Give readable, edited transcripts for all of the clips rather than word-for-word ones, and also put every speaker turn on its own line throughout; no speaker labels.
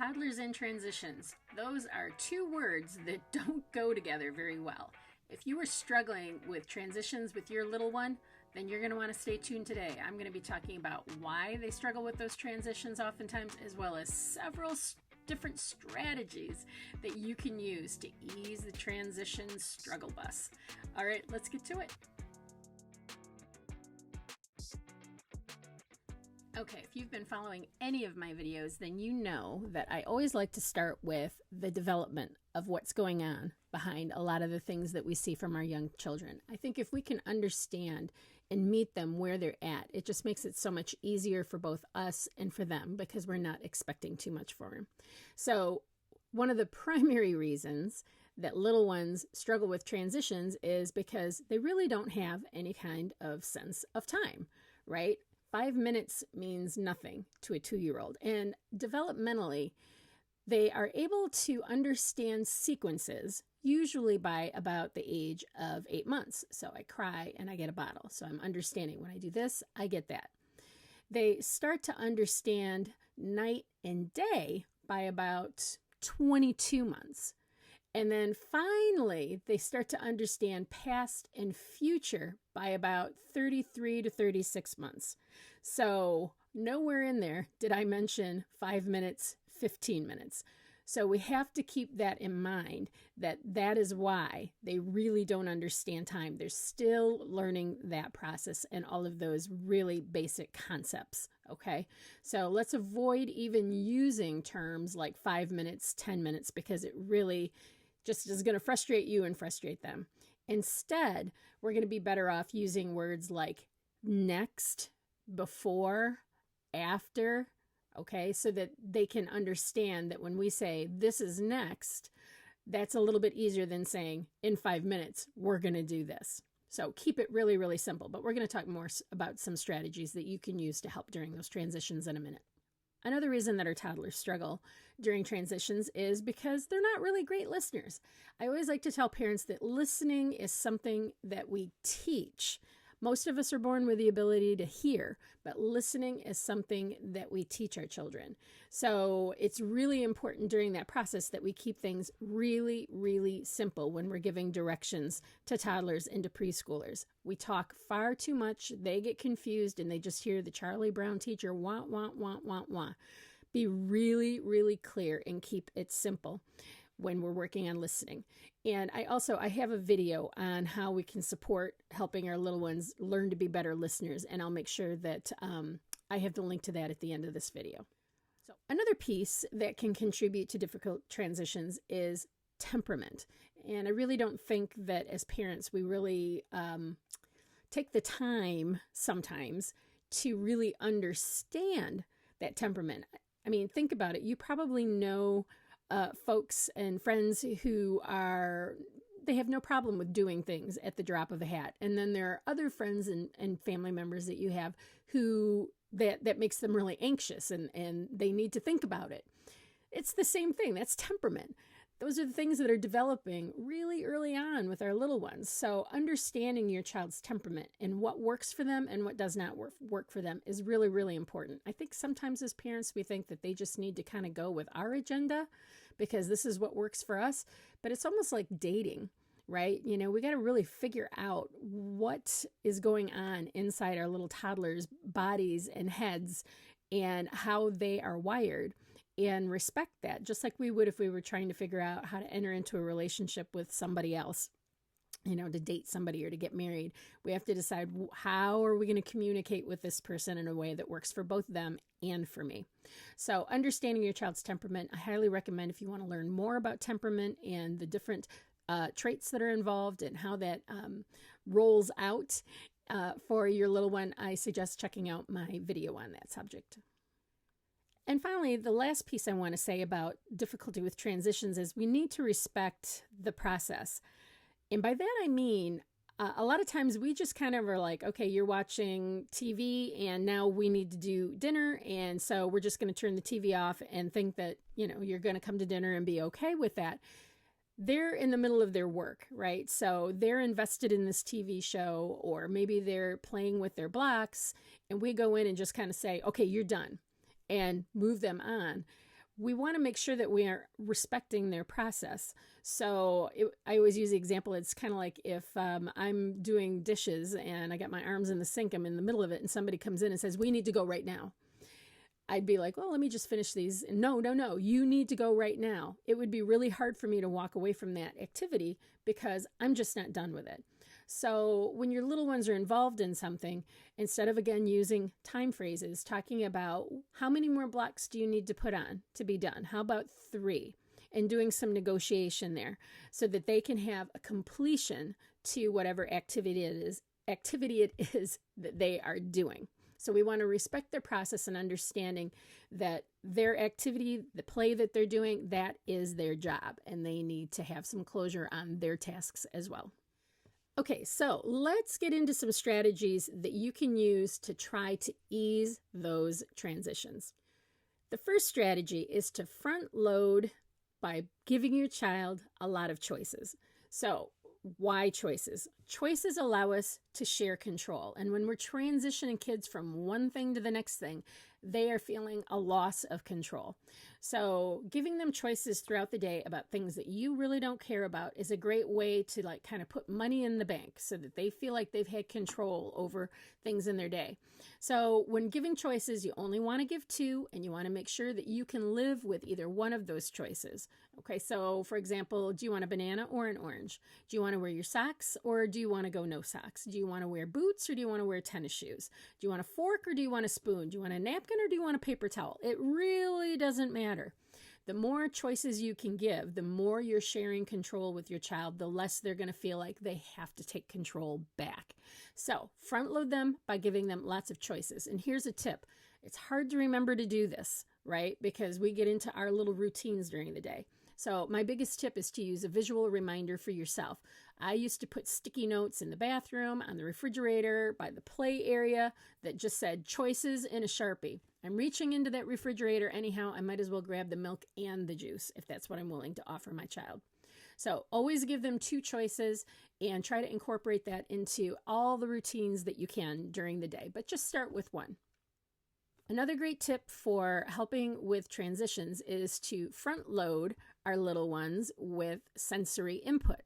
Toddlers and transitions. Those are two words that don't go together very well. If you are struggling with transitions with your little one, then you're going to want to stay tuned today. I'm going to be talking about why they struggle with those transitions oftentimes, as well as several different strategies that you can use to ease the transition struggle bus. All right, let's get to it. Okay, if you've been following any of my videos, then you know that I always like to start with the development of what's going on behind a lot of the things that we see from our young children. I think if we can understand and meet them where they're at, it just makes it so much easier for both us and for them because we're not expecting too much for them. So one of the primary reasons that little ones struggle with transitions is because they really don't have any kind of sense of time, right? 5 minutes means nothing to a 2-year-old. And developmentally, they are able to understand sequences, usually by about the age of 8 months. So I cry and I get a bottle. So I'm understanding when I do this, I get that. They start to understand night and day by about 22 months. And then finally, they start to understand past and future by about 33 to 36 months. So nowhere in there did I mention 5 minutes, 15 minutes. So we have to keep that in mind, that is why they really don't understand time. They're still learning that process and all of those really basic concepts, okay? So let's avoid even using terms like 5 minutes, 10 minutes, because it really just is going to frustrate you and frustrate them. Instead, we're going to be better off using words like next, before, after, okay, so that they can understand that when we say this is next, that's a little bit easier than saying in 5 minutes, we're going to do this. So keep it really, really simple, but we're going to talk more about some strategies that you can use to help during those transitions in a minute. Another reason that our toddlers struggle during transitions is because they're not really great listeners. I always like to tell parents that listening is something that we teach. Most of us are born with the ability to hear, but listening is something that we teach our children. So it's really important during that process that we keep things really, really simple when we're giving directions to toddlers and to preschoolers. We talk far too much, they get confused, and they just hear the Charlie Brown teacher, wah, wah, wah, wah, wah. Be really, really clear and keep it simple when we're working on listening. And I have a video on how we can support helping our little ones learn to be better listeners. And I'll make sure that I have the link to that at the end of this video. So another piece that can contribute to difficult transitions is temperament. And I really don't think that as parents, we really take the time sometimes to really understand that temperament. I mean, think about it. You probably know folks and friends who they have no problem with doing things at the drop of a hat. And then there are other friends and family members that you have who that makes them really anxious and they need to think about it. It's the same thing. That's temperament. Those are the things that are developing really early on with our little ones. So understanding your child's temperament and what works for them and what does not work for them is really, really important. I think sometimes as parents, we think that they just need to kind of go with our agenda because this is what works for us. But it's almost like dating, right? You know, we got to really figure out what is going on inside our little toddlers' bodies and heads and how they are wired. And respect that, just like we would if we were trying to figure out how to enter into a relationship with somebody else, you know, to date somebody or to get married. We have to decide how are we going to communicate with this person in a way that works for both them and for me. So understanding your child's temperament, I highly recommend if you want to learn more about temperament and the different traits that are involved and how that rolls out for your little one, I suggest checking out my video on that subject. And finally, the last piece I want to say about difficulty with transitions is we need to respect the process. And by that, I mean, a lot of times we just kind of are like, okay, you're watching TV and now we need to do dinner. And so we're just going to turn the TV off and think that, you know, you're going to come to dinner and be okay with that. They're in the middle of their work, right? So they're invested in this TV show, or maybe they're playing with their blocks and we go in and just kind of say, okay, you're done, and move them on. we want to make sure that we are respecting their process. So I always use the example, it's kind of like if I'm doing dishes and I got my arms in the sink, I'm in the middle of it, and somebody comes in and says, we need to go right now. I'd be like, well, let me just finish these. No, you need to go right now. It would be really hard for me to walk away from that activity because I'm just not done with it. So when your little ones are involved in something, instead of, again, using time phrases, talking about how many more blocks do you need to put on to be done? How about 3? And doing some negotiation there so that they can have a completion to whatever activity it is that they are doing. So we want to respect their process and understanding that their activity, the play that they're doing, that is their job, and they need to have some closure on their tasks as well. Okay, so let's get into some strategies that you can use to try to ease those transitions. The first strategy is to front load by giving your child a lot of choices. So why choices? Choices allow us to share control. And when we're transitioning kids from one thing to the next thing, they are feeling a loss of control. So giving them choices throughout the day about things that you really don't care about is a great way to kind of put money in the bank so that they feel like they've had control over things in their day. So when giving choices, you only want to give 2, and you want to make sure that you can live with either one of those choices. Okay, so for example, do you want a banana or an orange? Do you want to wear your socks or do you want to go no socks? Do you want to wear boots or do you want to wear tennis shoes? Do you want a fork or do you want a spoon? Do you want a napkin or do you want a paper towel? It really doesn't matter. The more choices you can give, the more you're sharing control with your child, the less they're going to feel like they have to take control back. So front load them by giving them lots of choices. And here's a tip. It's hard to remember to do this, right? Because we get into our little routines during the day. So my biggest tip is to use a visual reminder for yourself. I used to put sticky notes in the bathroom, on the refrigerator, by the play area that just said choices in a Sharpie. I'm reaching into that refrigerator anyhow, I might as well grab the milk and the juice if that's what I'm willing to offer my child. So always give them 2 choices and try to incorporate that into all the routines that you can during the day, but just start with 1. Another great tip for helping with transitions is to front load our little ones with sensory input.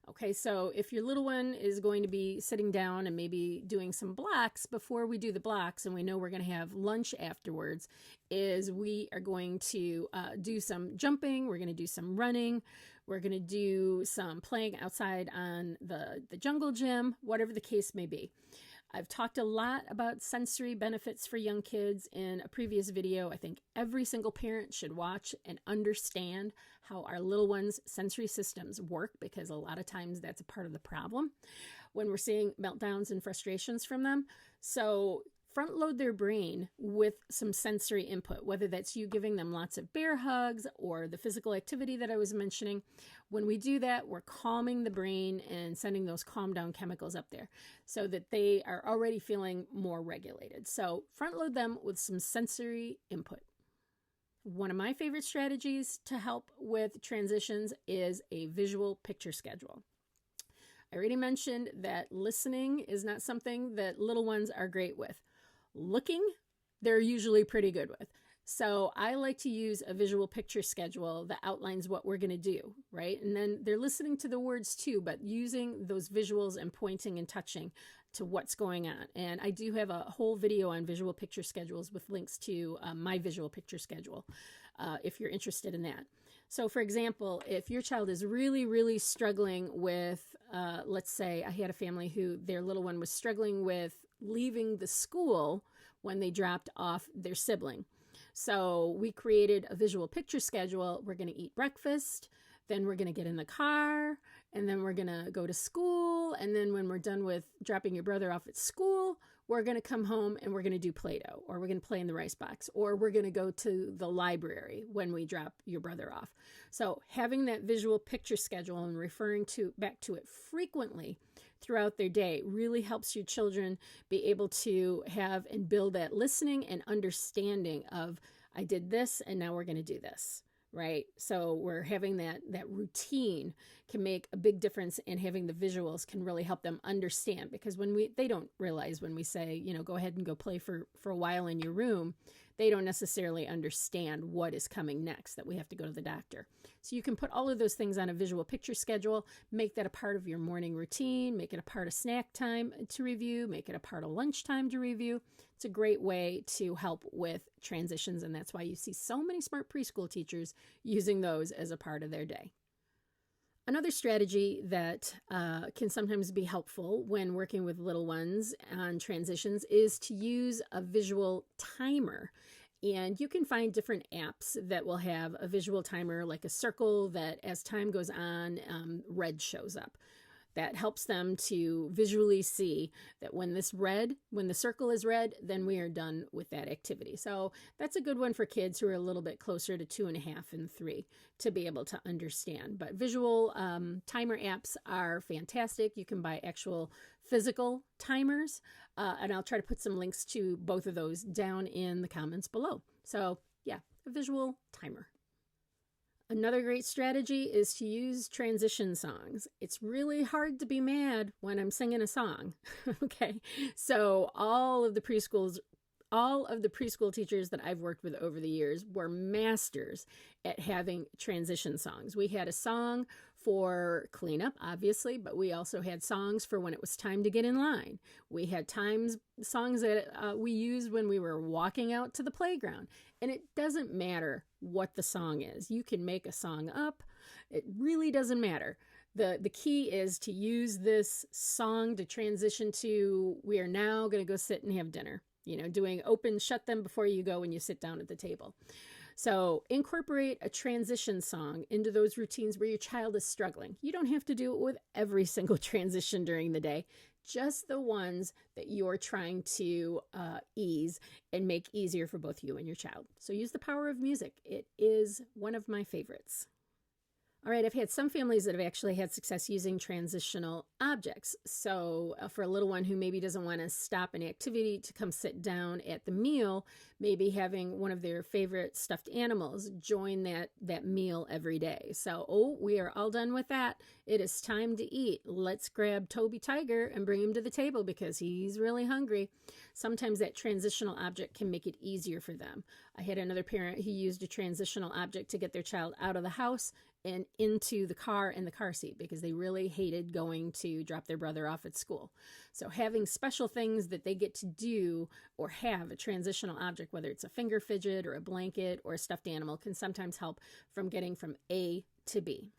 Okay, so if your little one is going to be sitting down and maybe doing some blocks, before we do the blocks, and we know we're going to have lunch afterwards, is we are going to do some jumping, we're going to do some running, we're going to do some playing outside on the jungle gym, whatever the case may be. I've talked a lot about sensory benefits for young kids in a previous video. I think every single parent should watch and understand how our little ones' sensory systems work, because a lot of times that's a part of the problem when we're seeing meltdowns and frustrations from them. So front load their brain with some sensory input, whether that's you giving them lots of bear hugs or the physical activity that I was mentioning. When we do that, we're calming the brain and sending those calm down chemicals up there so that they are already feeling more regulated. So front load them with some sensory input. One of my favorite strategies to help with transitions is a visual picture schedule. I already mentioned that listening is not something that little ones are great with. Looking, they're usually pretty good with. So I like to use a visual picture schedule that outlines what we're going to do, right? And then they're listening to the words too, but using those visuals and pointing and touching to what's going on. And I do have a whole video on visual picture schedules with links to my visual picture schedule if you're interested in that. So for example, if your child is really, really struggling with, let's say I had a family who their little one was struggling with leaving the school when they dropped off their sibling. So we created a visual picture schedule. We're going to eat breakfast, then we're going to get in the car, and then we're going to go to school. And then when we're done with dropping your brother off at school, we're going to come home and we're going to do Play-Doh, or we're going to play in the rice box, or we're going to go to the library when we drop your brother off. So having that visual picture schedule and referring back to it frequently throughout their day really helps your children be able to have and build that listening and understanding of, I did this and now we're going to do this, right? So we're having that routine can make a big difference, and having the visuals can really help them understand, because when they don't realize when we say, go ahead and go play for a while in your room, they don't necessarily understand what is coming next, that we have to go to the doctor. So you can put all of those things on a visual picture schedule, make that a part of your morning routine, make it a part of snack time to review, make it a part of lunchtime to review. It's a great way to help with transitions, and that's why you see so many smart preschool teachers using those as a part of their day. Another strategy that can sometimes be helpful when working with little ones on transitions is to use a visual timer. And you can find different apps that will have a visual timer, like a circle that as time goes on, red shows up. That helps them to visually see that when the circle is red, then we are done with that activity. So that's a good one for kids who are a little bit closer to 2.5 and 3 to be able to understand. But visual timer apps are fantastic. You can buy actual physical timers, and I'll try to put some links to both of those down in the comments below. So yeah, a visual timer. Another great strategy is to use transition songs. It's really hard to be mad when I'm singing a song. Okay, so all of the preschool teachers that I've worked with over the years were masters at having transition songs. We had a song for cleanup, obviously, but we also had songs for when it was time to get in line. We had songs that we used when we were walking out to the playground. And it doesn't matter what the song is. You can make a song up. It really doesn't matter. The key is to use this song to transition to, we are now going to go sit and have dinner. Doing open, shut them before you go when you sit down at the table. So incorporate a transition song into those routines where your child is struggling. You don't have to do it with every single transition during the day, just the ones that you're trying to ease and make easier for both you and your child. So use the power of music. It is one of my favorites. All right, I've had some families that have actually had success using transitional objects. So for a little one who maybe doesn't want to stop an activity to come sit down at the meal, maybe having one of their favorite stuffed animals join that meal every day. So, we are all done with that. It is time to eat. Let's grab Toby Tiger and bring him to the table because he's really hungry. Sometimes that transitional object can make it easier for them. I had another parent who used a transitional object to get their child out of the house and into the car and the car seat because they really hated going to drop their brother off at school. So having special things that they get to do or have a transitional object, whether it's a finger fidget or a blanket or a stuffed animal, can sometimes help from getting from A to B.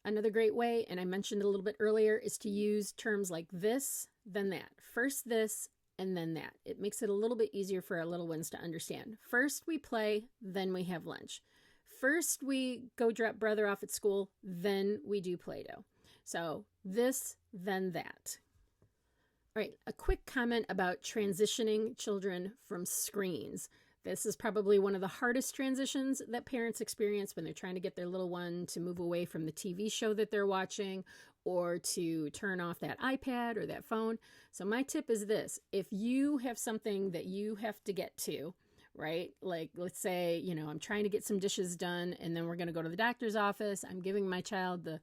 Another great way, and I mentioned a little bit earlier, is to use terms like this, then that. First this, and then that. It makes it a little bit easier for our little ones to understand. First we play, then we have lunch. First we go drop brother off at school, then we do Play-Doh. So this, then that. All right, a quick comment about transitioning children from screens. This is probably one of the hardest transitions that parents experience when they're trying to get their little one to move away from the TV show that they're watching or to turn off that iPad or that phone. So my tip is this: if you have something that you have to get to, right? Like, let's say, I'm trying to get some dishes done and then we're going to go to the doctor's office. I'm giving my child the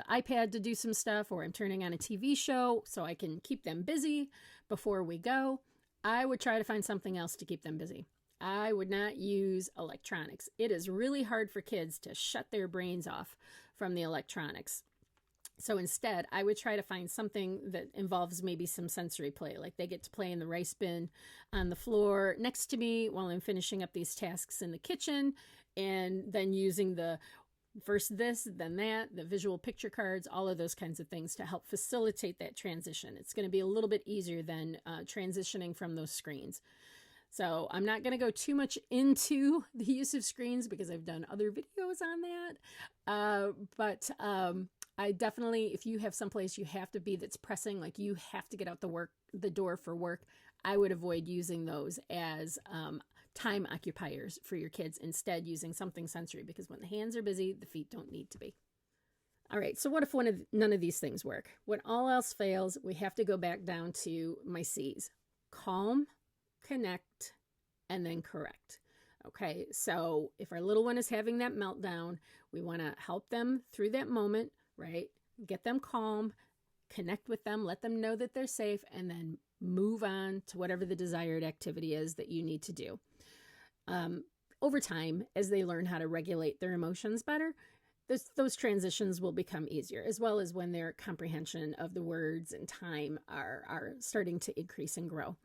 iPad to do some stuff, or I'm turning on a TV show so I can keep them busy before we go. I would try to find something else to keep them busy. I would not use electronics. It is really hard for kids to shut their brains off from the electronics. So instead, I would try to find something that involves maybe some sensory play, like they get to play in the rice bin on the floor next to me while I'm finishing up these tasks in the kitchen, and then using the first this, then that, the visual picture cards, all of those kinds of things to help facilitate that transition. It's going to be a little bit easier than transitioning from those screens. So I'm not going to go too much into the use of screens because I've done other videos on that. But I definitely, if you have someplace you have to be that's pressing, like you have to get out the door for work, I would avoid using those as time occupiers for your kids. Instead, using something sensory, because when the hands are busy, the feet don't need to be. All right, so what if none of these things work? When all else fails, we have to go back down to my C's: calm, connect, and then correct. Okay, so if our little one is having that meltdown, we want to help them through that moment, right? Get them calm, connect with them, let them know that they're safe, and then move on to whatever the desired activity is that you need to do. over time, as they learn how to regulate their emotions better, those transitions will become easier, as well as when their comprehension of the words and time are starting to increase and grow.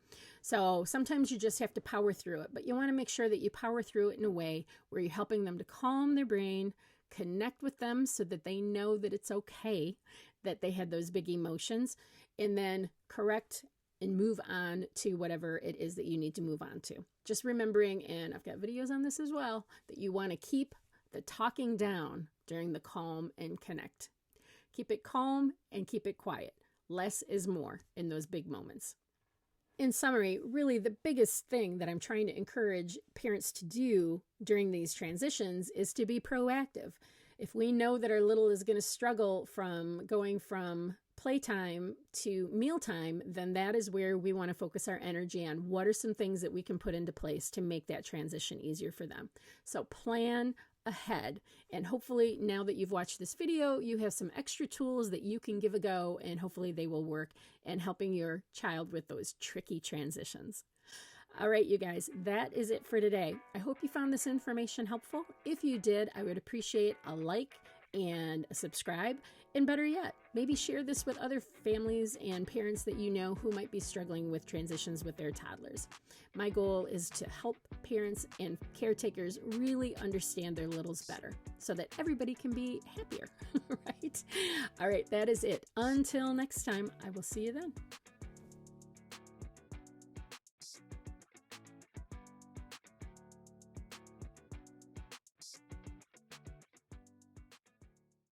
So sometimes you just have to power through it, but you want to make sure that you power through it in a way where you're helping them to calm their brain, connect with them so that they know that it's okay that they had those big emotions, and then correct and move on to whatever it is that you need to move on to. Just remembering, and I've got videos on this as well, that you want to keep the talking down during the calm and connect. Keep it calm and keep it quiet. Less is more in those big moments. In summary, really the biggest thing that I'm trying to encourage parents to do during these transitions is to be proactive. If we know that our little is going to struggle from going from playtime to mealtime, then that is where we want to focus our energy on what are some things that we can put into place to make that transition easier for them. So plan ahead, and hopefully now that you've watched this video, you have some extra tools that you can give a go, and hopefully they will work in helping your child with those tricky transitions. All right, you guys, that is it for today. I hope you found this information helpful. If you did, I would appreciate a like and a subscribe. And better yet, maybe share this with other families and parents that you know who might be struggling with transitions with their toddlers. My goal is to help parents and caretakers really understand their littles better so that everybody can be happier, right? All right, that is it. Until next time, I will see you then.